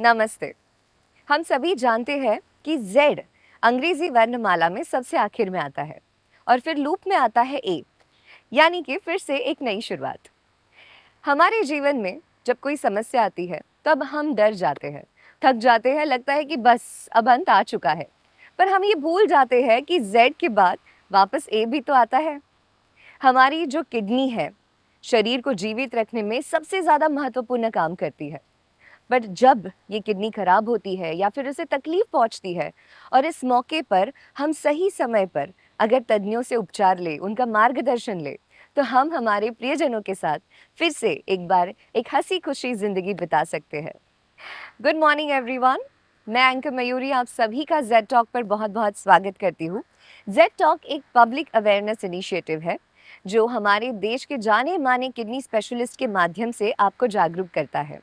नमस्ते। हम सभी जानते हैं कि Z अंग्रेजी वर्णमाला में सबसे आखिर में आता है और फिर लूप में आता है A, यानी कि फिर से एक नई शुरुआत। हमारे जीवन में जब कोई समस्या आती है तब हम डर जाते हैं, थक जाते हैं, लगता है कि बस अब अंत आ चुका है। पर हम ये भूल जाते हैं कि Z के बाद वापस A भी तो आता है। हमारी जो किडनी है, शरीर को जीवित रखने में सबसे ज्यादा महत्वपूर्ण काम करती है। बट जब ये किडनी खराब होती है या फिर उसे तकलीफ पहुंचती है और इस मौके पर हम सही समय पर अगर तज्ञों से उपचार ले, उनका मार्गदर्शन ले, तो हम हमारे प्रियजनों के साथ फिर से एक बार एक हंसी खुशी जिंदगी बिता सकते हैं। Good morning everyone. मैं एंकर मयूरी आप सभी का जेड टॉक पर बहुत बहुत स्वागत करती हूँ। जेड टॉक एक पब्लिक अवेयरनेस इनिशिएटिव है जो हमारे देश के जाने माने किडनी स्पेशलिस्ट के माध्यम से आपको जागरूक करता है।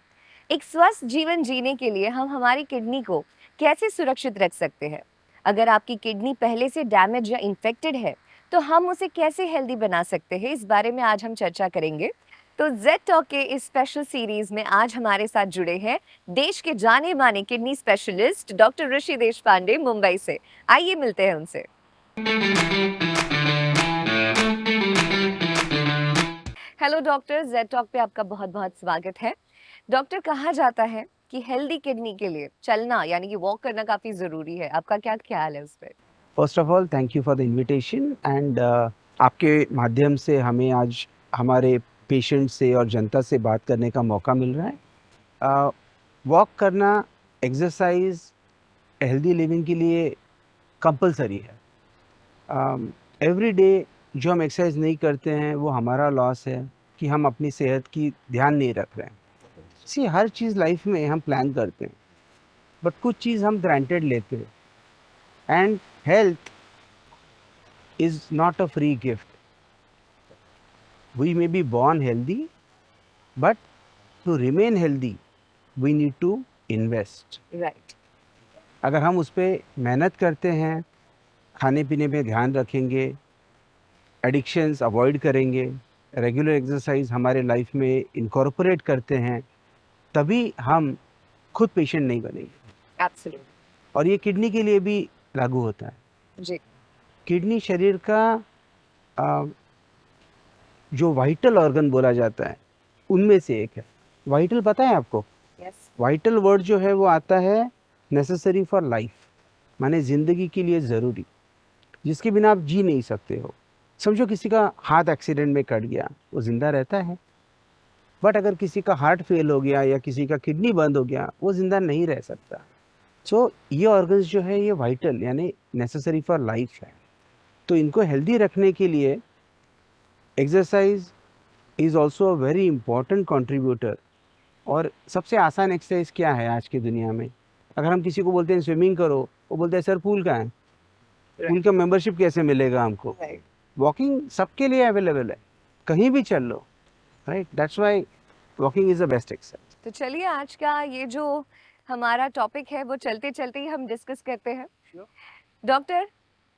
एक स्वस्थ जीवन जीने के लिए हम हमारी किडनी को कैसे सुरक्षित रख सकते हैं। अगर आपकी किडनी पहले से डैमेज या इन्फेक्टेड है तो हम उसे कैसे हेल्दी बना सकते हैं, इस बारे में आज हम चर्चा करेंगे। तो जेड टॉक के इस स्पेशल सीरीज में आज हमारे साथ जुड़े हैं देश के जाने माने किडनी स्पेशलिस्ट डॉक्टर ऋषि देशपांडे मुंबई से। आइए मिलते हैं उनसे। हेलो डॉक्टर, जेड टॉक पे आपका बहुत बहुत स्वागत है। डॉक्टर, कहा जाता है कि हेल्दी किडनी के लिए चलना यानी कि वॉक करना काफी जरूरी है। आपका क्या ख्याल है उस पर? First of all thank you for the invitation and आपके माध्यम से हमें आज हमारे पेशेंट से और जनता से बात करने का मौका मिल रहा है। वॉक करना, एक्सरसाइज हेल्दी लिविंग के लिए कंपलसरी है। एवरी डे जो हम एक्सरसाइज नहीं करते हैं वो हमारा लॉस है कि हम अपनी सेहत की ध्यान नहीं रख रहे हैं। सी हर चीज़ लाइफ में हम प्लान करते हैं बट कुछ चीज़ हम ग्रांटेड लेते हैं। And health is not a free gift. We may be born healthy, but to remain healthy, we need to invest. Right. अगर हम उस पर मेहनत करते हैं, खाने पीने पे ध्यान रखेंगे, एडिक्शंस अवॉइड करेंगे, रेगुलर एक्सरसाइज हमारे लाइफ में इनकॉर्पोरेट करते हैं, तभी हम खुद पेशेंट नहीं बनेंगे। एब्सोल्युटली। और ये किडनी के लिए भी लागू होता है। जी। किडनी शरीर का जो वाइटल ऑर्गन बोला जाता है उनमें से एक है। वाइटल पता है आपको? यस। वाइटल वर्ड जो है वो आता है नेसेसरी फॉर लाइफ, माने ज़िंदगी के लिए ज़रूरी, जिसके बिना आप जी नहीं सकते हो। समझो किसी का हाथ एक्सीडेंट में कट गया, वो ज़िंदा रहता है, बट अगर किसी का हार्ट फेल हो गया या किसी का किडनी बंद हो गया, वो ज़िंदा नहीं रह सकता। सो ये ऑर्गन्स जो है ये वाइटल यानी नेसेसरी फॉर लाइफ है। तो इनको हेल्दी रखने के लिए exercise is also a very important contributor. और सबसे आसान एक्सरसाइज क्या है आज की दुनिया में? अगर हम किसी को बोलते हैं स्विमिंग करो, वो बोलते हैं सर पूल कहाँ है, पूल का मेंबरशिप कैसे मिलेगा हमको? वॉकिंग सबके लिए अवेलेबल है, कहीं भी चल लो, right? That's why walking is the best exercise. तो चलिए आज का ये जो हमारा टॉपिक है वो चलते चलते ही हम डिस्कस करते हैं। डॉक्टर,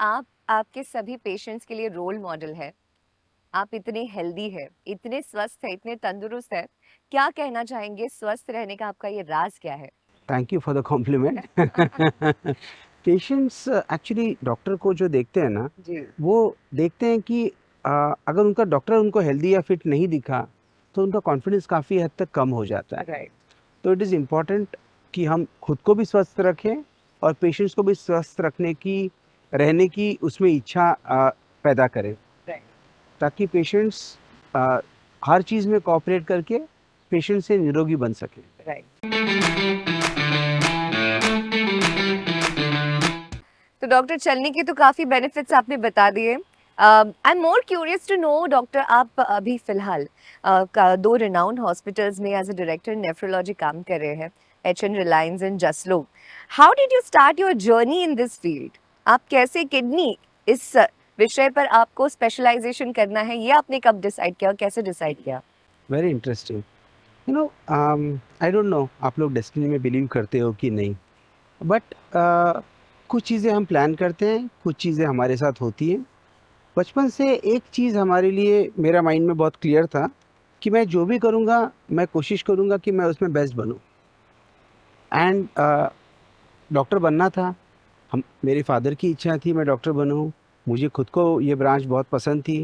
आप आपके सभी पेशेंट्स के लिए रोल मॉडल है। आप इतने हेल्दी है, इतने स्वस्थ है, इतने तंदुरुस्त है। क्या कहना चाहेंगे, स्वस्थ रहने का आपका ये राज क्या है? Thank you for the compliment. Patients actually doctor को जो देखते हैं ना, जी। वो देखते हैं कि अगर उनका डॉक्टर उनको हेल्दी या फिट नहीं दिखा तो उनका कॉन्फिडेंस काफ़ी हद तक कम हो जाता है। राइट। तो इट इज़ इम्पॉर्टेंट कि हम खुद को भी स्वस्थ रखें और पेशेंट्स को भी स्वस्थ रखने की, रहने की उसमें इच्छा पैदा करें, राइट। ताकि पेशेंट्स हर चीज़ में कोऑपरेट करके पेशेंट से निरोगी बन सके। राइट। तो डॉक्टर, चलने के तो काफी बेनिफिट्स आपने बता दिए। I am more curious to know doctor, आप अभी फिलहाल दो रिनाउंड हॉस्पिटल्स में एज अ डायरेक्टर नेफ्रोलॉजी काम कर रहे हैं, HN Reliance and Jaslok. How did you start your journey in this field? आप कैसे किडनी, इस विषय पर आपको स्पेशलाइजेशन करना है, ये आपने कब डिसाइड किया और कैसे डिसाइड किया? Very interesting. You know, I don't know आप लोग डेस्टिनी में बिलीव करते हो कि नहीं, बट कुछ चीज़ें हम प्लान करते हैं, कुछ चीज़ें हमारे साथ होती हैं। बचपन से एक चीज़ हमारे लिए, मेरा माइंड में बहुत क्लियर था कि मैं जो भी करूँगा मैं कोशिश करूँगा कि मैं उसमें बेस्ट बनूँ। एंड डॉक्टर बनना था। हम मेरे फादर की इच्छा थी मैं डॉक्टर बनूं। मुझे खुद को ये ब्रांच बहुत पसंद थी,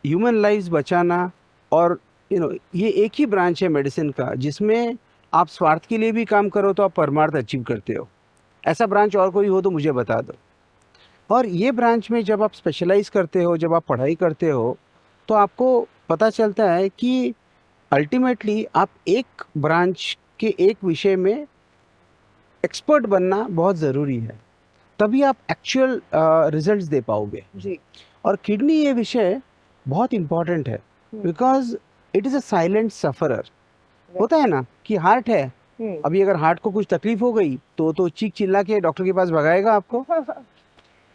ह्यूमन लाइव्स बचाना। और ये एक ही ब्रांच है मेडिसिन का जिसमें आप स्वार्थ के लिए भी काम करो तो आप परमार्थ अचीव करते हो। ऐसा ब्रांच और कोई हो तो मुझे बता दो। और ये ब्रांच में जब आप स्पेशलाइज करते हो, जब आप पढ़ाई करते हो, तो आपको पता चलता है कि अल्टीमेटली आप एक ब्रांच के एक विषय में एक्सपर्ट बनना बहुत ज़रूरी है, तभी आप एक्चुअल रिजल्ट्स दे पाओगे। जी। और किडनी ये विषय बहुत इम्पॉर्टेंट है, because it is a silent sufferer. होता है ना कि हार्ट है, अभी अगर हार्ट को कुछ तकलीफ हो गई तो चीख चिल्ला के डॉक्टर के पास भगाएगा आपको।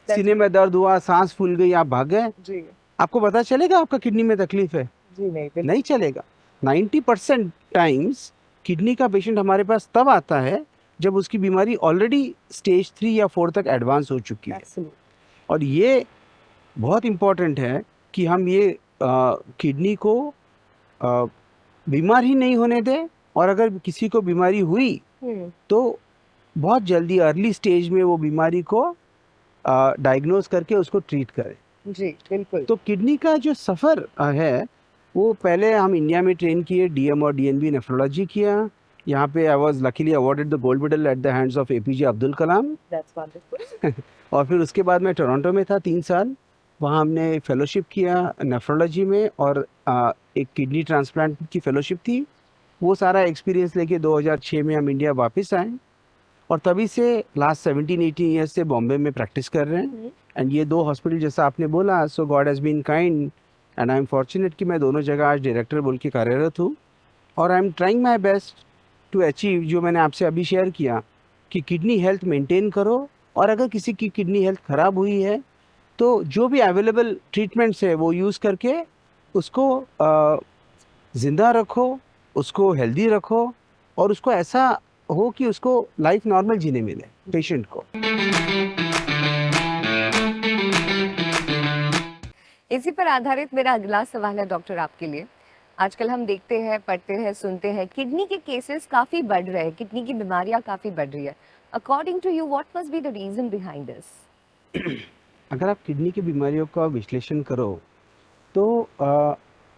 सीने में दर्द हुआ, सांस फूल गई, आप भाग गए, जी। आपको पता चलेगा आपका किडनी में तकलीफ है? जी नहीं, नहीं चलेगा। 90% टाइम्स किडनी का पेशेंट हमारे पास तब आता है जब उसकी बीमारी ऑलरेडी स्टेज 3 या 4 तक एडवांस हो चुकी है। और ये बहुत इम्पॉर्टेंट है कि हम ये किडनी को बीमार ही नहीं होने दें, और अगर किसी को बीमारी हुई तो बहुत जल्दी अर्ली स्टेज में वो बीमारी को डायग्नोज करके उसको ट्रीट करें। जी बिल्कुल। तो किडनी का जो सफ़र है वो पहले हम इंडिया में ट्रेन किए, डीएम और डीएनबी नेफ्रोलॉजी किया। यहाँ पे I was luckily awarded the gold medal at the hands of APJ Abdul Kalam. That's wonderful. और फिर उसके बाद मैं टोरंटो में था 3 साल, वहाँ हमने फेलोशिप किया नेफ्रोलॉजी में, और एक किडनी ट्रांसप्लांट की फेलोशिप थी। वो सारा एक्सपीरियंस लेके 2006 में हम इंडिया वापस आए, और तभी से लास्ट 17-18 ईयर्स से बॉम्बे में प्रैक्टिस कर रहे हैं। एंड ये 2 हॉस्पिटल जैसा आपने बोला, so God has been kind and I am fortunate कि मैं दोनों जगह आज डायरेक्टर बोल के कार्यरत हूँ। और I am trying my best to achieve जो मैंने आपसे अभी शेयर किया कि किडनी हेल्थ मेंटेन करो, और अगर किसी की किडनी हेल्थ ख़राब हुई है तो जो भी अवेलेबल ट्रीटमेंट्स है वो यूज़ करके उसको ज़िंदा रखो, उसको हेल्दी रखो, और उसको ऐसा हो कि उसको लाइफ नॉर्मल जीने मिले पेशेंट को। इसी पर आधारित मेरा अगला सवाल है डॉक्टर आपके लिए। आजकल हम देखते हैं, पढ़ते हैं, सुनते हैं किडनी के केसेस काफ़ी बढ़ रहे हैं, किडनी की बीमारियां काफ़ी बढ़ रही है। According to you what must be the reason behind this? अगर आप किडनी की बीमारियों का विश्लेषण करो तो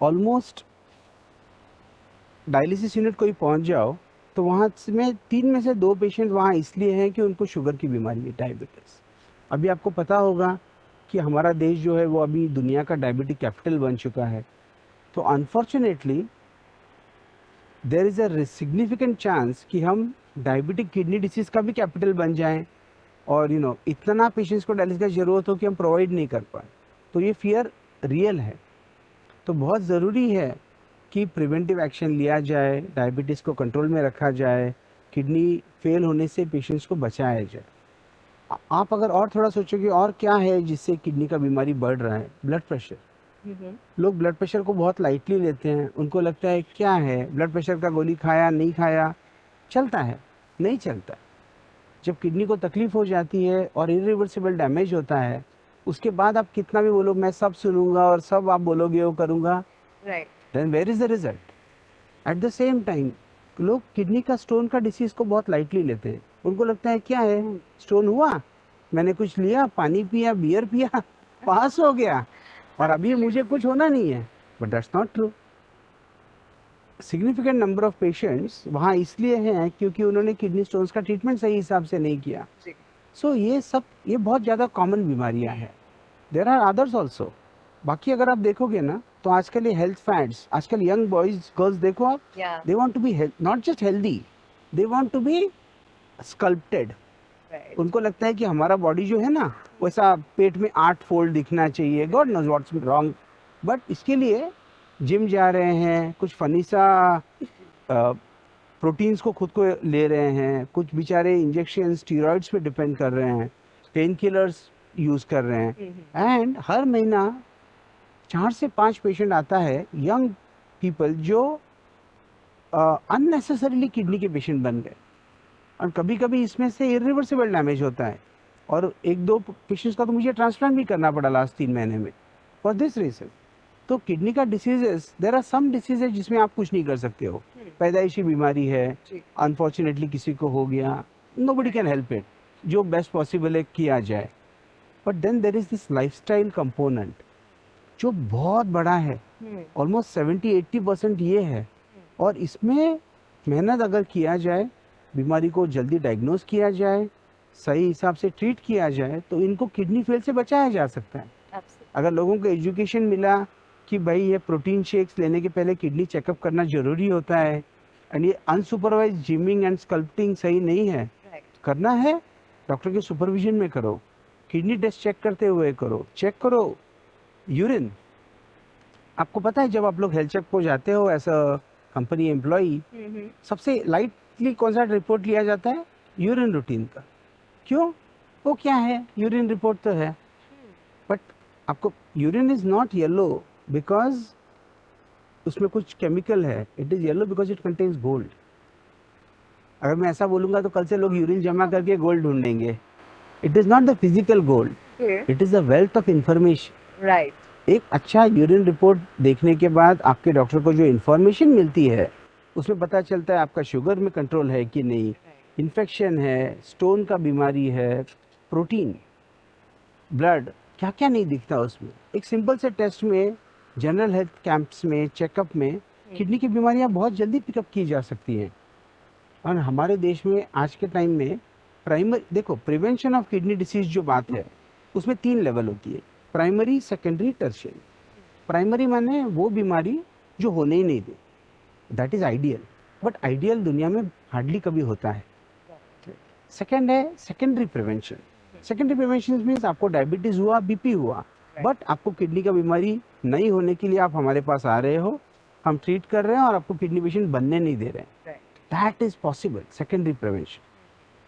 ऑलमोस्ट डायलिसिस यूनिट कोई पहुंच जाओ तो वहाँ में 3 में से 2 पेशेंट वहाँ इसलिए हैं कि उनको शुगर की बीमारी है, डायबिटीज़। अभी आपको पता होगा कि हमारा देश जो है वो अभी दुनिया का डायबिटिक कैपिटल बन चुका है। तो unfortunately there is a significant chance कि हम डायबिटिक किडनी डिसीज़ का भी कैपिटल बन जाएं, और इतना पेशेंट्स को डायलिसिस की ज़रूरत हो कि हम प्रोवाइड नहीं कर पाए। तो ये फियर रियल है। तो बहुत ज़रूरी है कि प्रिवेंटिव एक्शन लिया जाए, डायबिटीज़ को कंट्रोल में रखा जाए, किडनी फेल होने से पेशेंट्स को बचाया जाए। आप अगर और थोड़ा सोचोगे और क्या है जिससे किडनी का बीमारी बढ़ रहा है, ब्लड प्रेशर। लोग ब्लड प्रेशर को बहुत लाइटली लेते हैं, उनको लगता है क्या है, ब्लड प्रेशर का गोली खाया नहीं खाया चलता है, नहीं चलता। जब किडनी को तकलीफ हो जाती है और इरिवर्सिबल डैमेज होता है, उसके बाद आप कितना भी बोलो मैं सब सुनूंगा और सब आप बोलोगे वो करूँगा, right. Then where is the result? At the same time लोग किडनी का स्टोन का डिसीज़ को बहुत लाइटली लेते हैं, उनको लगता है क्या है, स्टोन हुआ, मैंने कुछ लिया, पानी पिया, बियर पिया, पास हो गया, और अभी मुझे कुछ होना नहीं है। But that's not true. Significant number of patients वहाँ इसलिए हैं क्योंकि उन्होंने किडनी स्टोन्स का ट्रीटमेंट सही हिसाब से नहीं किया। सो ये बहुत ज़्यादा कॉमन बीमारियाँ हैं। There are others also. बाकी अगर आप देखोगे ना तो आजकल ये हेल्थ फैड्स, आजकल यंग बॉयज गर्ल्स देखो आप, they want to be not just healthy, they want to be sculpted. उनको लगता है कि हमारा बॉडी जो है ना वैसा पेट में 8 फोल्ड दिखना चाहिए, God knows what's wrong. But इसके लिए जिम जा रहे हैं, कुछ फनी सा प्रोटीन्स को खुद को ले रहे हैं, कुछ बेचारे इंजेक्शन स्टीरॉइड्स पे डिपेंड कर रहे हैं, पेन किलर्स यूज़ कर रहे हैं। एंड हर महीना 4 से 5 पेशेंट आता है, यंग पीपल जो अननेसेसरीली किडनी के पेशेंट बन गए, और कभी कभी इसमें से इरिवर्सिबल डैमेज होता है। और 1-2 पेशेंट्स का तो मुझे ट्रांसप्लांट भी करना पड़ा लास्ट 3 महीने में फॉर दिस रीज़न। तो किडनी का diseases, there are some diseases जिसमें आप कुछ नहीं कर सकते हो, पैदाइशी बीमारी है, जी। अनफॉर्चुनेटली किसी को हो गया, नोबडी कैन हेल्प इट, जो बेस्ट पॉसिबल है किया जाए। But then there is this lifestyle component जो बहुत बड़ा है, ऑलमोस्ट 70-80% ये है। और इसमें मेहनत अगर किया जाए, बीमारी को जल्दी डायग्नोस किया जाए, सही हिसाब से ट्रीट किया जाए, तो इनको किडनी फेल से बचाया जा सकता है। अगर लोगों को एजुकेशन मिला कि भाई ये प्रोटीन शेक्स लेने के पहले किडनी चेकअप करना जरूरी होता है, एंड ये अनसुपरवाइज जिमिंग एंड स्कल्पटिंग सही नहीं है, करना है डॉक्टर के सुपरविजन में करो, किडनी टेस्ट चेक करते हुए करो, चेक करो यूरिन। आपको पता है जब आप लोग हेल्थ चेक को जाते हो एज अ कंपनी एम्प्लॉई, सबसे लाइटली कौन सा रिपोर्ट लिया जाता है? यूरिन रूटीन का। क्यों? वो क्या है, यूरिन रिपोर्ट तो है, बट आपको urine is not yellow because उसमें कुछ केमिकल है, it is yellow because it contains gold. अगर मैं ऐसा बोलूंगा तो कल से लोग यूरिन जमा करके गोल्ड ढूंढेंगे। It is not the physical gold, it is the wealth of information. Right. एक अच्छा यूरिन रिपोर्ट देखने के बाद आपके डॉक्टर को जो इन्फॉर्मेशन मिलती है उसमें पता चलता है आपका शुगर में कंट्रोल है कि नहीं, इन्फेक्शन है, स्टोन का बीमारी है, प्रोटीन, ब्लड, क्या क्या नहीं दिखता उसमें। एक सिंपल से टेस्ट में, जनरल हेल्थ कैंप्स में, चेकअप में किडनी की बीमारियां बहुत जल्दी पिकअप की जा सकती हैं। और हमारे देश में आज के टाइम में प्राइमरी, देखो प्रिवेंशन ऑफ किडनी डिसीज जो बात है उसमें 3 लेवल होती है, प्राइमरी, सेकेंडरी, टर्शियरी। प्राइमरी माने वो बीमारी जो होने ही नहीं दे, that is ideal, but ideal दुनिया में हार्डली कभी होता है। सेकेंड है secondary prevention. Secondary prevention means आपको डायबिटीज हुआ, बीपी हुआ, बट आपको किडनी का बीमारी नहीं होने के लिए आप हमारे पास आ रहे हो, हम ट्रीट कर रहे हैं और आपको किडनी पेशेंट बनने नहीं दे रहे हैं, that is possible, secondary prevention.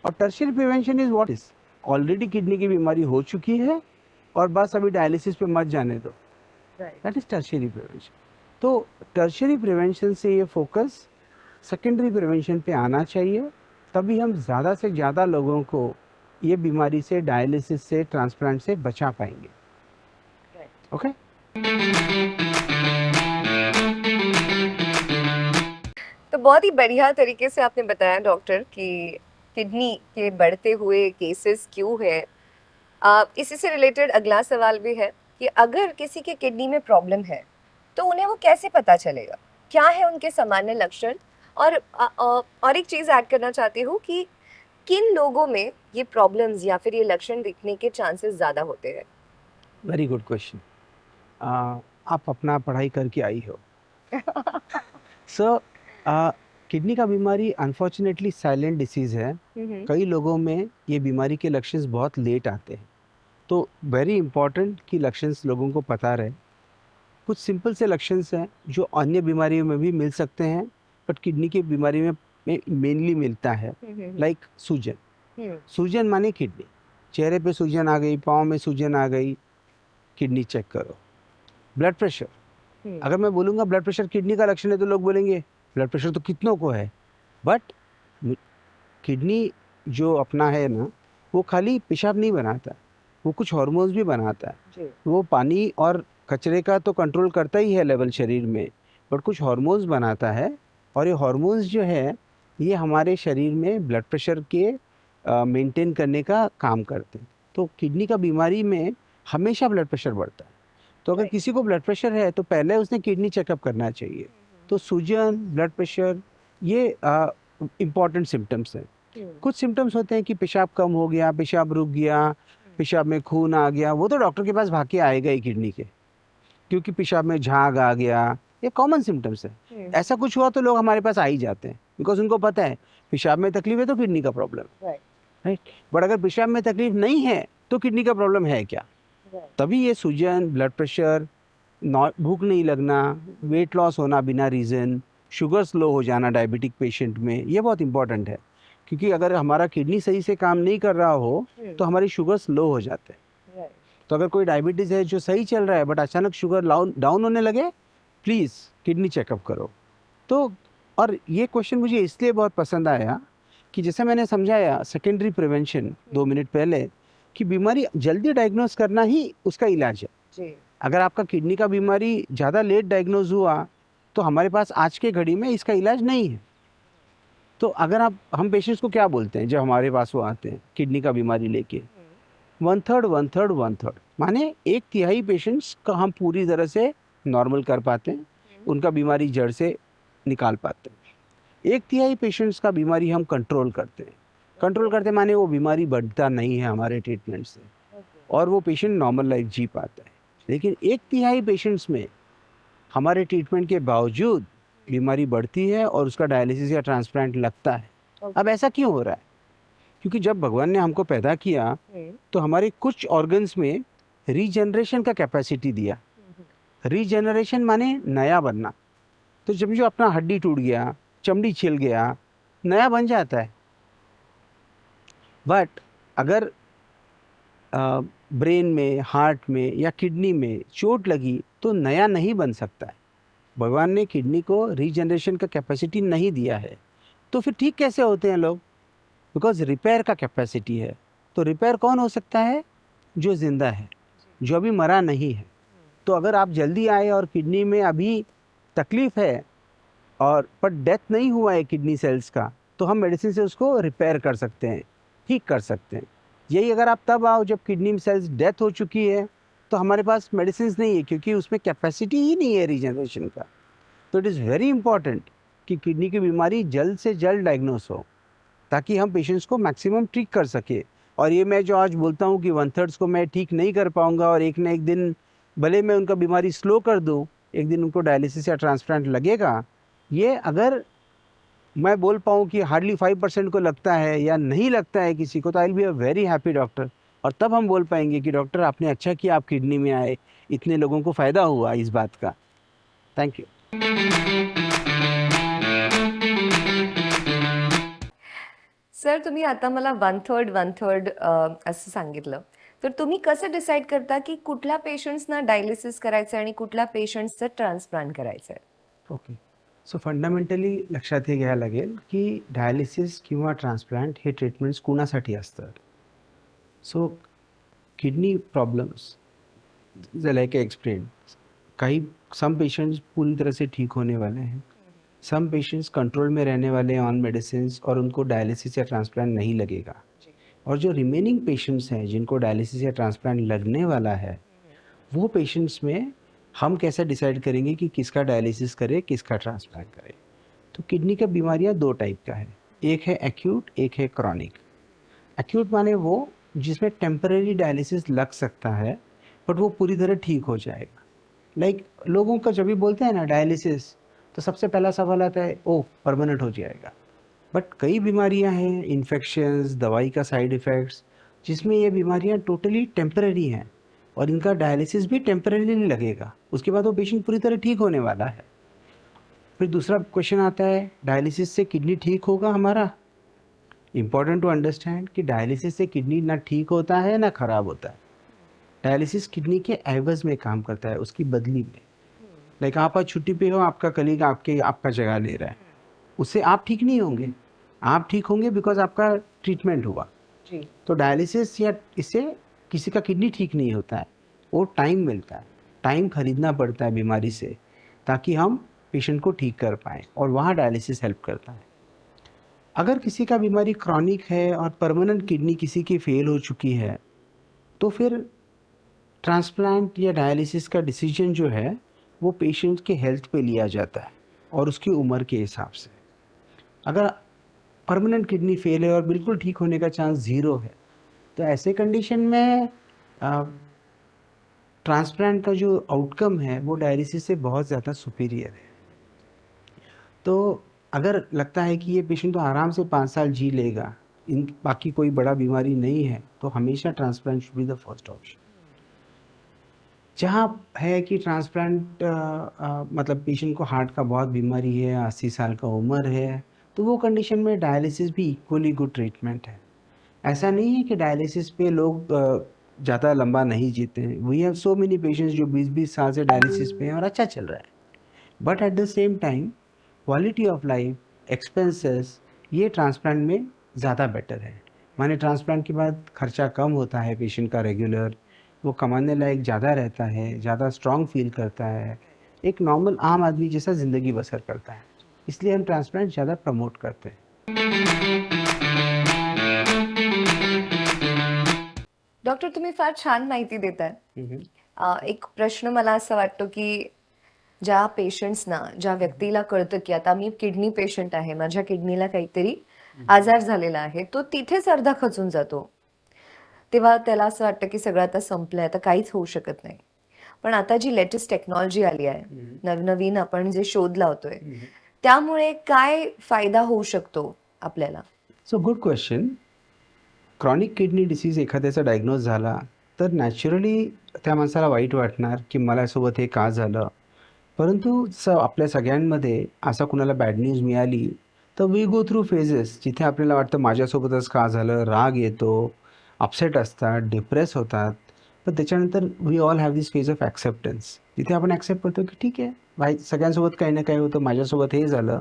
और tertiary prevention is what is, already kidney की बीमारी हो चुकी है और बस अभी डायलिसिस पे मत जाने दो, दैट इज टर्शियरी प्रिवेंशन। तो टर्शियरी प्रिवेंशन से ये फोकस सेकेंडरी प्रिवेंशन पे आना चाहिए, तभी हम ज़्यादा से ज़्यादा लोगों को ये बीमारी से, डायलिसिस से, ट्रांसप्लांट से बचा पाएंगे। ओके तो बहुत ही बढ़िया तरीके से आपने बताया डॉक्टर कि किडनी के बढ़ते हुए केसेस क्यों है। इसी से रिलेटेड अगला सवाल भी है कि अगर किसी के किडनी में प्रॉब्लम है तो उन्हें वो कैसे पता चलेगा, क्या है उनके सामान्य लक्षण, और एक चीज़ ऐड करना चाहती हूँ कि किन लोगों में ये प्रॉब्लम्स या फिर ये लक्षण दिखने के चांसेस ज़्यादा होते हैं। Very good question. आप अपना पढ़ाई करके आई हो। सो किडनी का बीमारी अनफॉर्चुनेटली साइलेंट डिसीज़ है। कई लोगों में ये बीमारी के लक्षण बहुत लेट आते हैं, तो वेरी इंपॉर्टेंट कि लक्षण लोगों को पता रहे। कुछ सिंपल से लक्षण हैं जो अन्य बीमारियों में भी मिल सकते हैं, बट किडनी की बीमारी में मेनली मिलता है, लाइक सूजन। सूजन माने किडनी, चेहरे पे सूजन आ गई, पाँव में सूजन आ गई, किडनी चेक करो। ब्लड प्रेशर, अगर मैं बोलूँगा ब्लड प्रेशर किडनी का लक्षण है तो लोग बोलेंगे ब्लड प्रेशर तो कितनों को है, बट किडनी जो अपना है ना, वो खाली पेशाब नहीं बनाता, वो कुछ हार्मोन्स भी बनाता है। वो पानी और कचरे का तो कंट्रोल करता ही है लेवल शरीर में, बट कुछ हार्मोन्स बनाता है, और ये हार्मोन्स जो है ये हमारे शरीर में ब्लड प्रेशर के मेंटेन करने का काम करते हैं। तो किडनी का बीमारी में हमेशा ब्लड प्रेशर बढ़ता है, तो अगर किसी को ब्लड प्रेशर है तो पहले उसने किडनी चेकअप करना चाहिए। तो सूजन, ब्लड प्रेशर, ये इम्पॉर्टेंट सिम्टम्स हैं। कुछ सिम्टम्स होते हैं कि पेशाब कम हो गया, पेशाब रुक गया, पेशाब में खून आ गया, वो तो डॉक्टर के पास भाग के आएगा ही किडनी के, क्योंकि पेशाब में झाग आ गया, ये कॉमन सिम्टम्स है। ऐसा कुछ हुआ तो लोग हमारे पास आ ही जाते हैं, बिकॉज उनको पता है पेशाब में तकलीफ है तो किडनी का प्रॉब्लम, राइट। बट अगर पेशाब में तकलीफ नहीं है तो किडनी का प्रॉब्लम है क्या, तभी ये सूजन, ब्लड प्रेशर, भूख नहीं लगना, वेट लॉस होना बिना रीज़न, शुगर स्लो हो जाना डायबिटिक पेशेंट में, ये बहुत इंपॉर्टेंट है। क्योंकि अगर हमारा किडनी सही से काम नहीं कर रहा हो तो हमारी शुगर स्लो हो जाते हैं। तो अगर कोई डायबिटीज़ है जो सही चल रहा है बट अचानक शुगर डाउन होने लगे, प्लीज़ किडनी चेकअप करो। तो और ये क्वेश्चन मुझे इसलिए बहुत पसंद आया कि जैसे मैंने समझाया सेकेंडरी प्रिवेंशन 2 मिनट पहले, कि बीमारी जल्दी डायग्नोस करना ही उसका इलाज है। अगर आपका किडनी का बीमारी ज़्यादा लेट डायग्नोज हुआ तो हमारे पास आज के घड़ी में इसका इलाज नहीं है। तो अगर आप हम पेशेंट्स को क्या बोलते हैं जब हमारे पास वो आते हैं किडनी का बीमारी लेके, one third one third one third, माने एक तिहाई पेशेंट्स का हम पूरी तरह से नॉर्मल कर पाते हैं, उनका बीमारी जड़ से निकाल पाते हैं। एक तिहाई पेशेंट्स का बीमारी हम कंट्रोल करते हैं। कंट्रोल करते माने वो बीमारी बढ़ता नहीं है हमारे ट्रीटमेंट से और वो पेशेंट नॉर्मल लाइफ जी पाता है। लेकिन एक तिहाई पेशेंट्स में हमारे ट्रीटमेंट के बावजूद बीमारी बढ़ती है और उसका डायलिसिस या ट्रांसप्लांट लगता है। अब ऐसा क्यों हो रहा है? क्योंकि जब भगवान ने हमको पैदा किया तो हमारे कुछ ऑर्गन्स में रीजनरेशन का कैपेसिटी दिया। रीजनरेशन माने नया बनना। तो जब जो अपना हड्डी टूट गया, चमड़ी छिल गया, नया बन जाता है। बट अगर ब्रेन में, हार्ट में या किडनी में चोट लगी तो नया नहीं बन सकता है। भगवान ने किडनी को रीजनरेशन का कैपेसिटी नहीं दिया है। तो फिर ठीक कैसे होते हैं लोग? बिकॉज रिपेयर का कैपेसिटी है। तो रिपेयर कौन हो सकता है? जो जिंदा है, जो अभी मरा नहीं है। तो अगर आप जल्दी आए और किडनी में अभी तकलीफ है और पर डेथ नहीं हुआ है किडनी सेल्स का, तो हम मेडिसिन से उसको रिपेयर कर सकते हैं, ठीक कर सकते हैं। यही अगर आप तब आओ जब किडनी सेल्स डेथ हो चुकी है तो हमारे पास मेडिसिन नहीं है, क्योंकि उसमें कैपेसिटी ही नहीं है रीजनरेशन का। तो इट इज़ वेरी इंपॉर्टेंट कि किडनी की बीमारी जल्द से जल्द डायग्नोस हो ताकि हम पेशेंट्स को मैक्सिमम ठीक कर सके। और ये मैं जो आज बोलता हूँ कि वन थर्ड्स को मैं ठीक नहीं कर पाऊँगा और एक ना एक दिन भले मैं उनका बीमारी स्लो कर दूँ, एक दिन उनको डायलिसिस या ट्रांसप्लांट लगेगा, ये अगर मैं बोल पाऊँ कि हार्डली 5% को लगता है या नहीं लगता है किसी को, तो I will be a very happy doctor. और तब हम बोल पाएंगे कि डॉक्टर आपने अच्छा किया, आप किडनी में आए, इतने लोगों को फ़ायदा हुआ इस बात का। Thank you. सर, तुम्ही आता मला वन थर्ड असं सांगितलं. तर तुम्ही कसं डिसाईड करता की कुठल्या पेशंट्सना डायलिसिस करायचं आणि कुठल्या पेशंट्सचं ट्रान्सप्लांट करायचं आहे? ओके. सो फंडामेंटली लक्षात हे घ्यायला लागेल की डायलिसिस किंवा ट्रान्सप्लांट हे ट्रीटमेंट्स कुणासाठी असतात. सो kidney problems like I explain, कई सम पेशेंट्स पूरी तरह से ठीक होने वाले हैं, सम पेशेंट्स कंट्रोल में रहने वाले हैं ऑन मेडिसिन और उनको डायलिसिस या ट्रांसप्लांट नहीं लगेगा। और जो रिमेनिंग पेशेंट्स हैं जिनको डायलिसिस या ट्रांसप्लांट लगने वाला है, वो पेशेंट्स में हम कैसे डिसाइड करेंगे कि किसका डायलिसिस करें, किसका ट्रांसप्लांट करें। तो किडनी का बीमारियां दो टाइप का है, एक है एक्यूट, एक है क्रॉनिक। एक्यूट माने वो जिसमें टेम्परेरी डायलिसिस लग सकता है बट वो पूरी तरह ठीक हो जाएगा। लाइक लोगों का जब भी बोलते हैं ना डायलिसिस, तो सबसे पहला सवाल आता है ओ परमानेंट हो जाएगा। बट कई बीमारियां हैं, इन्फेक्शंस, दवाई का साइड इफ़ेक्ट्स, जिसमें ये बीमारियां टोटली टेम्परेरी हैं और इनका डायलिसिस भी टेम्परेरी लगेगा, उसके बाद वो पेशेंट पूरी तरह ठीक होने वाला है। फिर दूसरा क्वेश्चन आता है, डायलिसिस से किडनी ठीक होगा हमारा? इम्पॉर्टेंट टू अंडरस्टैंड कि डायलिसिस से किडनी ना ठीक होता है ना ख़राब होता है। डायलिसिस किडनी के एवज़ में काम करता है, उसकी बदली में। लाइक आप आज छुट्टी पे हो, आपका कलीग आपका जगह ले रहा है, उससे आप ठीक नहीं होंगे। आप ठीक होंगे बिकॉज आपका ट्रीटमेंट हुआ जी. तो डायलिसिस या इससे किसी का किडनी ठीक नहीं होता है, वो टाइम मिलता है, टाइम खरीदना पड़ता है बीमारी से ताकि हम पेशेंट को ठीक कर पाएँ, और वहाँ डायलिसिस हेल्प करता है। अगर किसी का बीमारी क्रॉनिक है और परमानेंट किडनी किसी की फेल हो चुकी है, तो फिर ट्रांसप्लांट या डायलिसिस का डिसीजन जो है वो पेशेंट के हेल्थ पे लिया जाता है और उसकी उम्र के हिसाब से। अगर परमानेंट किडनी फेल है और बिल्कुल ठीक होने का चांस 0 है, तो ऐसे कंडीशन में ट्रांसप्लांट का जो आउटकम है वो डायलिसिस से बहुत ज़्यादा सुपीरियर है। तो अगर लगता है कि ये पेशेंट तो आराम से 5 साल जी लेगा, इन बाकी कोई बड़ा बीमारी नहीं है, तो हमेशा transplant should be the first option. जहाँ है कि ट्रांसप्लांट मतलब पेशेंट को हार्ट का बहुत बीमारी है, 80 साल का उम्र है, तो वो कंडीशन में डायलिसिस भी इक्वली गुड ट्रीटमेंट है। ऐसा नहीं है कि डायलिसिस पे लोग ज़्यादा लंबा नहीं जीते हैं। We have so many patients जो 20-20 साल से डायलिसिस पे हैं और अच्छा चल रहा है। But at the same time quality of life, expenses, ये ट्रांसप्लांट में ज़्यादा बेटर है। माने ट्रांसप्लांट के बाद खर्चा कम होता है पेशेंट का रेगुलर, वो कमाने लायक ज़्यादा रहता है, ज़्यादा स्ट्रांग फील करता है, एक नॉर्मल आम आदमी जैसा ज़िंदगी बसर करता है। इसलिए हम ट्रांसप्लांट ज़्यादा प्रमोट करते हैं। डॉक्टर तुम्ही फार छान माहिती देताय. हम्म, एक प्रश्न मला असं वाटतो की ज्या पेशंट्सना, ज्या व्यक्तीला कळतं की आता मी किडनी पेशंट आहे, माझ्या किडनीला काहीतरी आजार झालेला आहे, तो तिथेच अर्धा खचून जातो. तेव्हा त्याला असं वाटतं की सगळं आता संपलंय, आता काहीच होऊ शकत नाही. पण आता जी लेटेस्ट टेक्नॉलॉजी आली आहे, नवनवीन आपण जे शोध लावतोय, त्यामुळे काय फायदा होऊ शकतो आपल्याला? So good question. Chronic kidney disease एखाद्याचा डायग्नोज झाला तर नॅचरली त्या माणसाला वाईट वाटणार की माझ्यासोबत हे का झालं. परंतु आपल्या सगळ्यांमध्ये असा कुणाला बॅड न्यूज मिळाली तर वी गो थ्रू फेजेस जिथे आपल्याला वाटतं माझ्यासोबतच का झालं, राग येतो, अपसेट असतात, डिप्रेस होतात. पण त्याच्यानंतर we all have this phase of acceptance जिथे आपण ॲक्सेप्ट करतो की ठीक आहे भाई, सगळ्यांसोबत काही ना काही होतं, माझ्यासोबत हे झालं.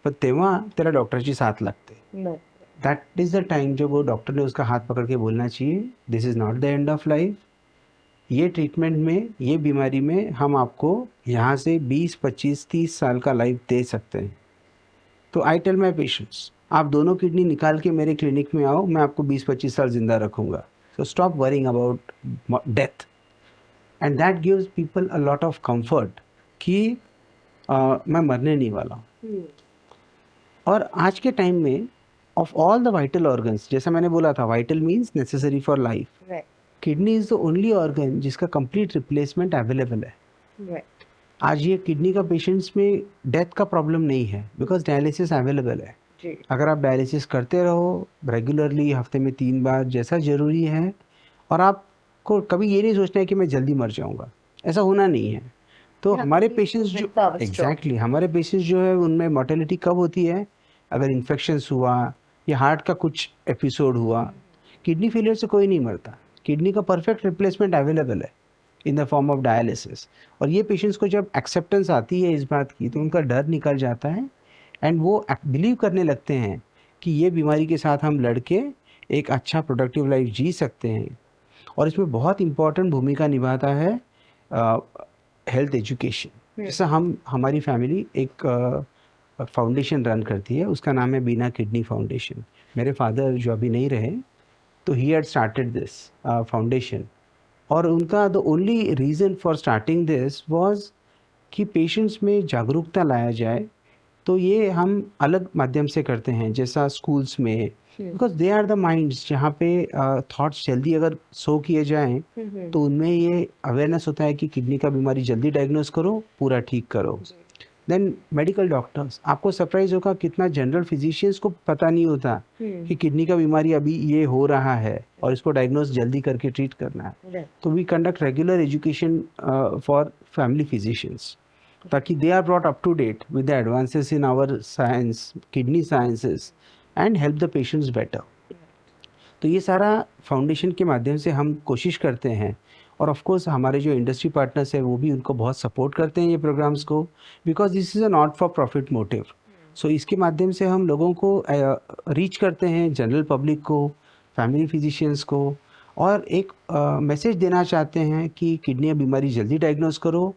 पण तेव्हा त्याला डॉक्टरची साथ लागते. दैट इज़ द टाइम जब वो डॉक्टर ने उसका हाथ पकड़ के बोलना चाहिए, this is not the end of life. ये ट्रीटमेंट में, ये बीमारी में हम आपको यहाँ से 20, 25, 30 साल का लाइफ दे सकते हैं. तो आई टेल माई पेशेंट्स, आप दोनों किडनी निकाल के मेरे क्लिनिक में आओ, मैं आपको 20-25 साल ज़िंदा रखूँगा. So stop worrying about death. And that gives people a lot of comfort कि मैं मरने नहीं वाला हूँ. और आज के टाइम में of all the vital organs, जैसा मैंने बोला था, vital means necessary for life, kidney is the only organ जिसका कंप्लीट रिप्लेसमेंट अवेलेबल है. आज ये किडनी का पेशेंट्स में डेथ का प्रॉब्लम नहीं है बिकॉज डायलिसिस अवेलेबल है. अगर आप डायलिसिस करते रहो रेगुलरली, हफ्ते में 3 बार जैसा ज़रूरी है, और आपको कभी ये नहीं सोचना है कि मैं जल्दी मर जाऊंगा, ऐसा होना नहीं है. तो हमारे पेशेंट्स जो एग्जैक्टली हमारे पेशेंट्स जो है उनमें मोर्टेलिटी कब होती है, अगर इन्फेक्शंस हुआ या हार्ट का कुछ एपिसोड हुआ. किडनी फेलियर से कोई नहीं मरता. किडनी का परफेक्ट रिप्लेसमेंट अवेलेबल है in the form of dialysis. और ये पेशेंट्स को जब एक्सेप्टेंस आती है इस बात की तो उनका डर निकल जाता है एंड वो बिलीव करने लगते हैं कि ये बीमारी के साथ हम लड़के एक अच्छा प्रोडक्टिव लाइफ जी सकते हैं. और इसमें बहुत इम्पॉर्टेंट भूमिका निभाता है हेल्थ एजुकेशन. जैसा हमारी फैमिली एक फाउंडेशन रन करती है, उसका नाम है बीना किडनी फाउंडेशन. मेरे फादर जो अभी नहीं रहे, तो he had started this foundation. और उनका the only reason for starting this was कि पेशेंट्स में जागरूकता लाया जाए. तो ये हम अलग माध्यम से करते हैं, जैसा स्कूल्स में, because they are the minds जहाँ पे थॉट्स जल्दी अगर सो किए जाएं तो उनमें ये अवेयरनेस होता है कि किडनी का बीमारी जल्दी डायग्नोस करो, पूरा ठीक करो. देन मेडिकल डॉक्टर्स, आपको सरप्राइज होगा कितना जनरल फिजिशियंस को पता नहीं होता कि किडनी का बीमारी अभी ये हो रहा है और इसको डायग्नोस जल्दी करके ट्रीट करना है. तो we conduct regular education for family physicians ताकि they are brought up to date with the advances in our science, kidney sciences, and help the patients better. तो ये सारा फाउंडेशन के माध्यम से हम कोशिश करते हैं. और ऑफ कोर्स हमारे जो इंडस्ट्री पार्टनर्स हैं वो भी उनको बहुत सपोर्ट करते हैं ये प्रोग्राम्स को, because this is a not for profit motive. So इसके माध्यम से हम लोगों को रीच करते हैं, जनरल पब्लिक को, फैमिली फिजिशियंस को, और एक मैसेज देना चाहते हैं कि किडनी बीमारी जल्दी डायग्नोस करो,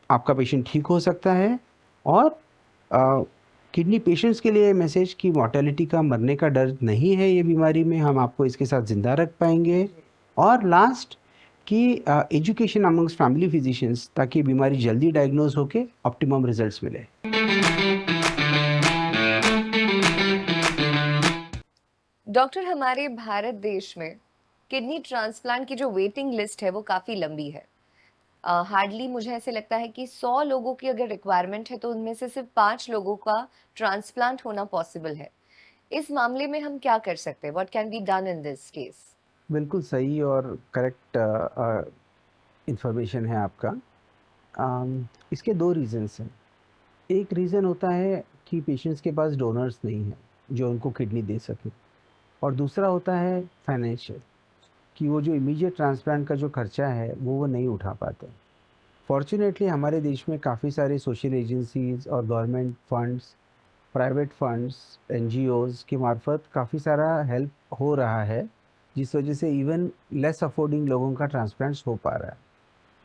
आपका पेशेंट ठीक हो सकता है. और किडनी पेशेंट्स के लिए मैसेज कि मॉर्टेलिटी का, मरने का डर नहीं है ये बीमारी में, हम आपको इसके साथ ज़िंदा रख पाएंगे. और लास्ट कि एजुकेशन अमंग्स फैमिली फिजिशियंस ताकि बीमारी जल्दी डायग्नोज होके ऑप्टिमम रिजल्ट्स मिले. डॉक्टर, हमारे भारत देश में किडनी ट्रांसप्लांट की जो वेटिंग लिस्ट है वो काफ़ी लंबी है. हार्डली मुझे ऐसे लगता है कि 100 लोगों की अगर रिक्वायरमेंट है तो उनमें से सिर्फ 5 लोगों का ट्रांसप्लांट होना पॉसिबल है. इस मामले में हम क्या कर सकते हैं? What can be done in this case? बिल्कुल सही और करेक्ट इंफॉर्मेशन है आपका. इसके 2 रीज़न्स हैं. एक रीज़न होता है कि पेशेंट्स के पास डोनर्स नहीं हैं जो उनको किडनी दे सकें, और दूसरा होता है फाइनेंशियल, कि वो जो इमीडिएट ट्रांसप्लांट का जो खर्चा है वो नहीं उठा पाते. फॉर्चुनेटली हमारे देश में काफ़ी सारे सोशल एजेंसीज़ और government funds, private funds, NGOs की मार्फत काफ़ी सारा हेल्प हो रहा है जिस वजह से इवन लेस अफोर्डिंग लोगों का ट्रांसप्लांट्स हो पा रहा है,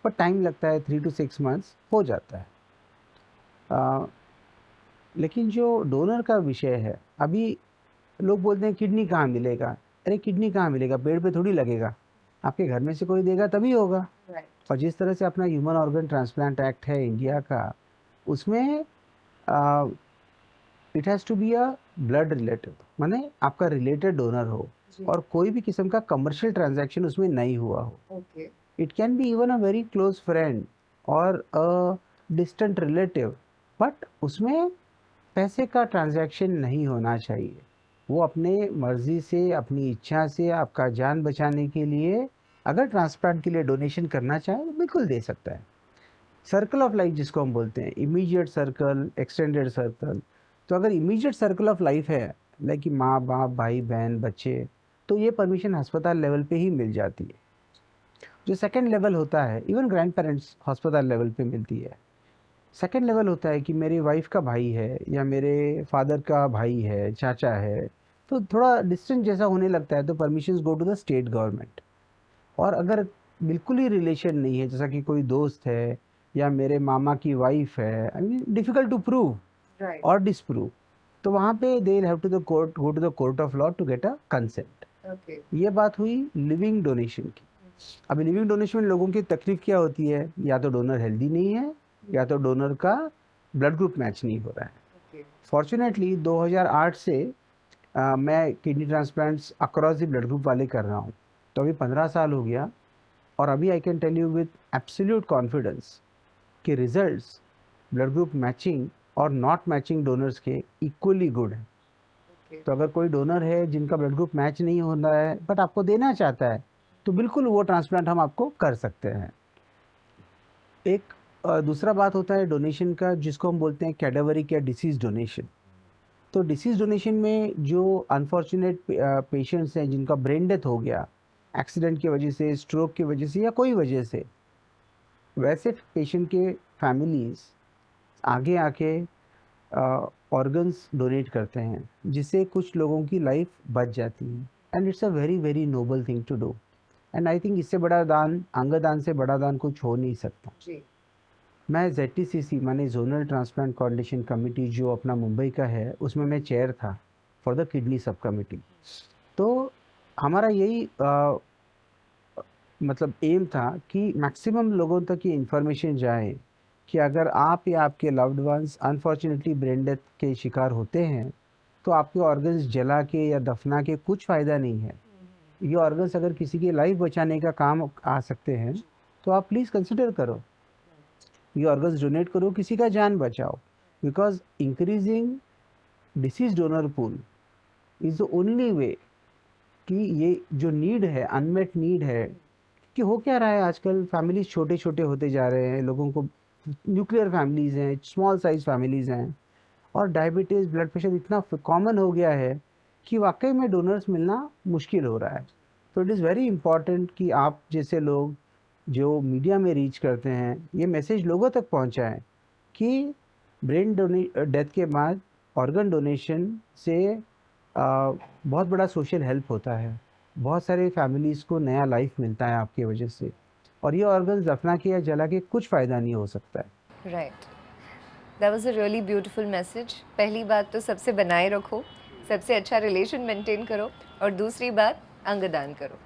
पर टाइम लगता है, 3 to 6 मंथ्स हो जाता है। लेकिन जो डोनर का विषय है, अभी लोग बोलते हैं किडनी कहाँ मिलेगा? अरे किडनी कहाँ मिलेगा? पेड़ पे थोड़ी लगेगा, आपके घर में से कोई देगा तभी होगा। और जिस तरह से अपना ह्यूमन ऑर्गन ट्रांसप्लांट एक्ट है इंडिया का, उसमें it has to be a blood relative, माने आपका रिलेटेड डोनर हो और कोई भी किस्म का कमर्शियल ट्रांजैक्शन उसमें नहीं हुआ हो। It can be even a very close friend और अ डिस्टेंट रिलेटिव, बट उसमें पैसे का ट्रांजैक्शन नहीं होना चाहिए। वो अपने मर्जी से, अपनी इच्छा से आपका जान बचाने के लिए अगर ट्रांसप्लांट के लिए डोनेशन करना चाहे तो बिल्कुल दे सकता है। सर्कल ऑफ लाइफ जिसको हम बोलते हैं, इमीडिएट सर्कल, एक्सटेंडेड सर्कल। तो अगर इमीडिएट सर्कल ऑफ लाइफ है, लाइक कि माँ बाप भाई बहन बच्चे, तो ये परमिशन अस्पताल लेवल पे ही मिल जाती है। जो सेकंड लेवल होता है, इवन ग्रैंड पेरेंट्स अस्पताल लेवल पे मिलती है। सेकंड लेवल होता है कि मेरी वाइफ का भाई है या मेरे फादर का भाई है, चाचा है, तो थोड़ा डिस्टेंस जैसा होने लगता है, तो permissions go to the state government. और अगर बिल्कुल ही रिलेशन नहीं है, जैसा कि कोई दोस्त है या मेरे मामा की वाइफ है, I mean difficult to prove और डिसप्रूव, तो वहाँ पे they have to the court, go to the court of law to get a consent. ये बात हुई लिविंग डोनेशन की। अभी लिविंग डोनेशन में लोगों की तकलीफ क्या होती है, या तो डोनर हेल्दी नहीं है या तो डोनर का ब्लड ग्रुप मैच नहीं हो रहा है। फॉर्चुनेटली 2008 से मैं kidney transplants across the blood group वाले कर रहा हूँ, तो अभी 15 साल हो गया। और अभी I can tell you with absolute confidence कि रिजल्ट्स ब्लड ग्रुप मैचिंग और नॉट मैचिंग डोनर्स के इक्वली गुड है। तो अगर कोई डोनर है जिनका ब्लड ग्रुप मैच नहीं हो रहा है बट आपको देना चाहता है, तो बिल्कुल वो ट्रांसप्लांट हम आपको कर सकते हैं। एक दूसरा बात होता है डोनेशन का, जिसको हम बोलते हैं कैडावरिक या डिसीज डोनेशन। तो डिसीज डोनेशन में जो अनफॉर्चुनेट पेशेंट्स हैं जिनका ब्रेन डेथ हो गया एक्सीडेंट की वजह से, स्ट्रोक की वजह से या कोई वजह से, वैसे पेशेंट के फैमिलीज आगे आके ऑर्गन्स डोनेट करते हैं, जिससे कुछ लोगों की लाइफ बच जाती है। And it's a very very noble thing to do. And I think इससे बड़ा दान, अंगदान से बड़ा दान कुछ हो नहीं सकता। मैं ZTCC माने जोनल ट्रांसप्लांट कोऑर्डिनेशन कमेटी जो अपना मुंबई का है, उसमें मैं चेयर था for the kidney sub committee. तो हमारा यही मतलब एम था कि मैक्सिमम लोगों तक ये इन्फॉर्मेशन जाए कि अगर आप या आपके loved ones unfortunately brain death के शिकार होते हैं, तो आपके ऑर्गन्स जला के या दफना के कुछ फ़ायदा नहीं है। ये ऑर्गन्स अगर किसी की लाइफ बचाने का काम आ सकते हैं, तो आप प्लीज़ कंसिडर करो, ये ऑर्गन्स डोनेट करो, किसी का जान बचाओ। Because increasing disease donor pool is the only way कि ये जो नीड है, अनमेट नीड है, कि हो क्या रहा है आजकल, फैमिलीज छोटे छोटे होते जा रहे हैं, लोगों को न्यूक्लियर फैमिलीज हैं, स्मॉल साइज फैमिलीज हैं, और डायबिटीज़, ब्लड प्रेशर इतना कॉमन हो गया है कि वाकई में डोनर्स मिलना मुश्किल हो रहा है। तो इट इज़ वेरी इंपॉर्टेंट कि आप जैसे लोग जो मीडिया में रीच करते हैं, ये मैसेज लोगों तक पहुंचाएं कि ब्रेन डेथ के बाद ऑर्गन डोनेशन से बहुत बड़ा सोशल हेल्प होता है, बहुत सारे फैमिलीज़ को नया लाइफ मिलता है आपकी वजह से, और ये ऑर्गन्स दफना के या जला के कुछ फ़ायदा नहीं हो सकता है। Right, that was a really beautiful message. पहली बात तो सबसे बनाए रखो, सबसे अच्छा रिलेशन मेंटेन करो, और दूसरी बात अंगदान करो।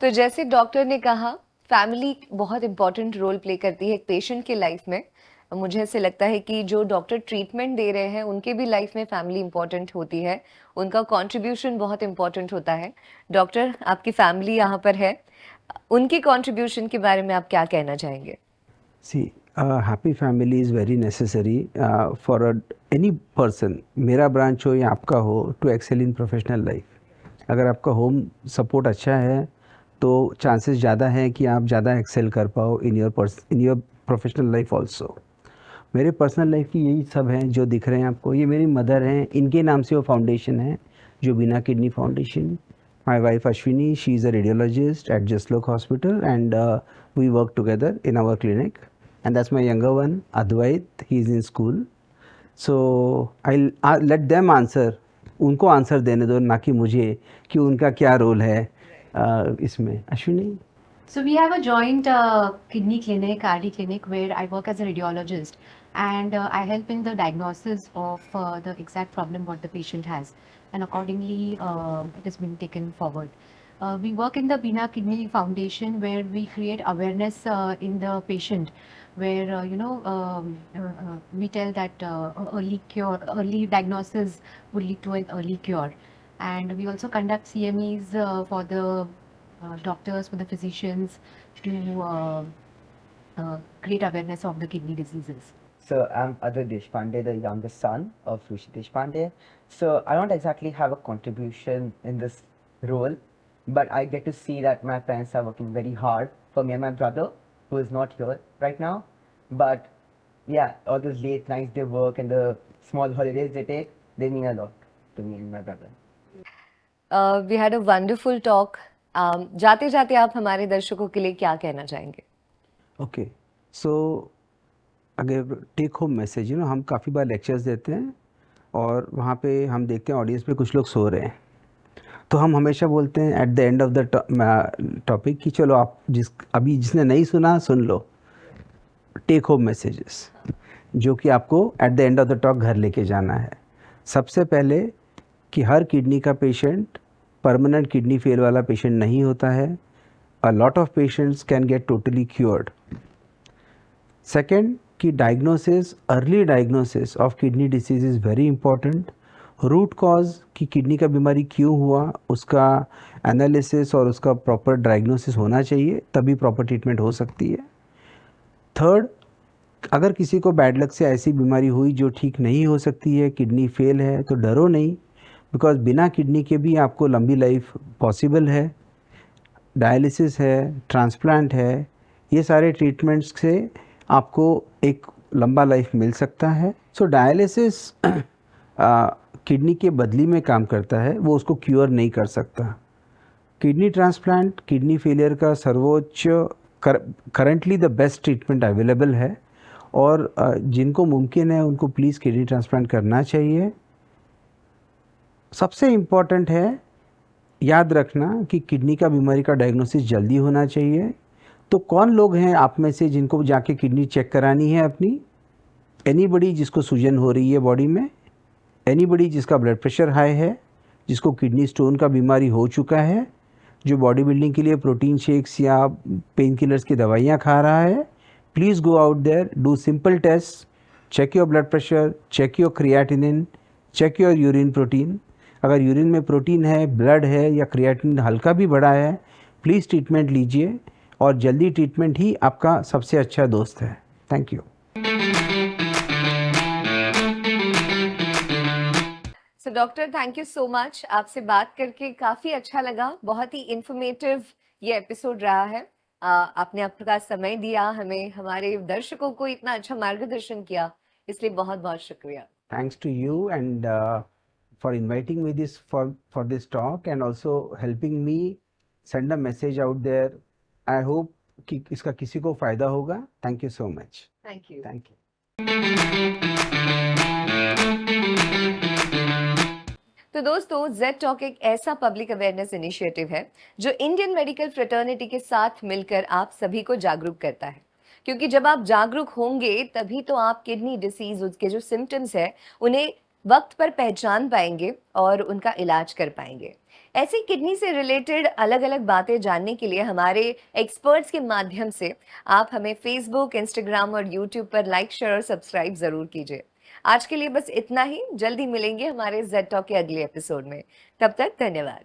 तो जैसे डॉक्टर ने कहा, फैमिली बहुत इंपॉर्टेंट रोल प्ले करती है एक पेशेंट की लाइफ में। मुझे ऐसे लगता है कि जो डॉक्टर ट्रीटमेंट दे रहे हैं उनके भी लाइफ में फैमिली इंपॉर्टेंट होती है, उनका कंट्रीब्यूशन बहुत इंपॉर्टेंट होता है। डॉक्टर, आपकी फैमिली यहाँ पर है, उनकी कंट्रीब्यूशन के बारे में आप क्या कहना चाहेंगे? See happy family is very necessary for any person, मेरा ब्रांच हो या आपका हो, to excel in professional life. अगर आपका होम सपोर्ट अच्छा है तो चांसेस ज़्यादा हैं कि आप ज़्यादा एक्सेल कर पाओ in your professional life also. मेरे पर्सनल लाइफ की यही सब हैं जो दिख रहे हैं आपको। ये मेरी मदर हैं, इनके नाम से वो फाउंडेशन है जो बिना kidney foundation. My wife Ashwini, she is a radiologist at Jaslok hospital and we work together in our clinic. And that's my younger one Advait, he is in school. So I let them answer, उनको answer देने दो, ना कि मुझे, कि उनका क्या role है इसमें। Ashwini. So we have a joint kidney clinic, RD clinic, where I work as a radiologist, and I help in the diagnosis of the exact problem what the patient has, and accordingly it has been taken forward. We work in the Bina Kidney Foundation, where we create awareness in the patient, where we tell that early cure, early diagnosis would lead to an early cure, and we also conduct CMEs for the doctors, for the physicians, to create awareness of the kidney diseases. So I'm Adar Deshpande, the youngest son of Rushi Deshpande. So I don't exactly have a contribution in this role, but I get to see that my parents are working very hard for me and my brother, who is not here right now. But yeah, all those late nights they work and the small holidays they take, they mean a lot to me and my brother. We had a wonderful talk. जाते जाते आप हमारे दर्शकों के लिए क्या कहना चाहेंगे? ओके, सो अगर टेक होम मैसेज, हम काफ़ी बार लेक्चर्स देते हैं और वहाँ पे हम देखते हैं ऑडियंस में कुछ लोग सो रहे हैं, तो हम हमेशा बोलते हैं at the end of the topic कि चलो आप अभी जिसने नहीं सुना सुन लो, टेक होम मैसेजेस जो कि आपको at the end of the talk घर लेके जाना है। सबसे पहले कि हर किडनी का पेशेंट परमानेंट किडनी फेल वाला पेशेंट नहीं होता है। A lot of patients can get totally cured. Second कि diagnosis, early diagnosis of kidney disease is very important. Root cause कि किडनी का बीमारी क्यों हुआ, उसका एनालिसिस और उसका प्रॉपर डायग्नोसिस होना चाहिए, तभी प्रॉपर ट्रीटमेंट हो सकती है। थर्ड, अगर किसी को बैड लक से ऐसी बीमारी हुई जो ठीक नहीं हो सकती है, किडनी फेल है, तो डरो नहीं, बिकॉज बिना किडनी के भी आपको लंबी लाइफ पॉसिबल है। डायलिसिस है, ट्रांसप्लांट है, ये सारे ट्रीटमेंट्स से आपको एक लंबा लाइफ मिल सकता है। सो डायलिसिस किडनी के बदली में काम करता है, वो उसको क्योर नहीं कर सकता। किडनी ट्रांसप्लांट किडनी फेलियर का सर्वोच्च currently the best treatment available है, और जिनको मुमकिन है उनको प्लीज़ किडनी ट्रांसप्लांट करना चाहिए। सबसे इम्पॉर्टेंट है याद रखना कि किडनी का बीमारी का डायग्नोसिस जल्दी होना चाहिए। तो कौन लोग हैं आप में से जिनको जाके किडनी चेक करानी है अपनी? एनीबडी जिसको सूजन हो रही है बॉडी में, एनीबडी जिसका ब्लड प्रेशर हाई है, जिसको किडनी स्टोन का बीमारी हो चुका है, जो बॉडी बिल्डिंग के लिए प्रोटीन शेक्स या पेन किलर्स की दवाइयाँ खा रहा है। Please go out there, do simple test, check your blood pressure, check your creatinine, check your urine protein. अगर यूरिन में प्रोटीन है, ब्लड है या क्रिएटिनिन हल्का भी बढ़ा है, प्लीज़ ट्रीटमेंट लीजिए, और जल्दी ट्रीटमेंट ही आपका सबसे अच्छा दोस्त है। Thank you. So doctor, thank you so much. आपसे बात करके काफ़ी अच्छा लगा, बहुत ही इंफॉर्मेटिव ये एपिसोड रहा है। आपने आपका समय दिया हमें, हमारे दर्शकों को इतना अच्छा मार्गदर्शन किया, इसलिए बहुत बहुत शुक्रिया। Thanks to you and for inviting me for this talk and also helping me send a message out there. I hope कि इसका किसी को फायदा होगा। Thank you so much. Thank you. Thank you. तो दोस्तों, जेड टॉक एक ऐसा पब्लिक अवेयरनेस इनिशिएटिव है जो इंडियन मेडिकल फ्रेटर्निटी के साथ मिलकर आप सभी को जागरूक करता है, क्योंकि जब आप जागरूक होंगे तभी तो आप किडनी डिसीज, उसके जो सिम्टम्स है उन्हें वक्त पर पहचान पाएंगे और उनका इलाज कर पाएंगे। ऐसी किडनी से रिलेटेड अलग अलग बातें जानने के लिए हमारे एक्सपर्ट्स के माध्यम से आप हमें फेसबुक, इंस्टाग्राम और यूट्यूब पर लाइक, शेयर और सब्सक्राइब जरूर कीजिए। आज के लिए बस इतना ही। जल्दी मिलेंगे हमारे जेड टॉक के अगले एपिसोड में। तब तक धन्यवाद।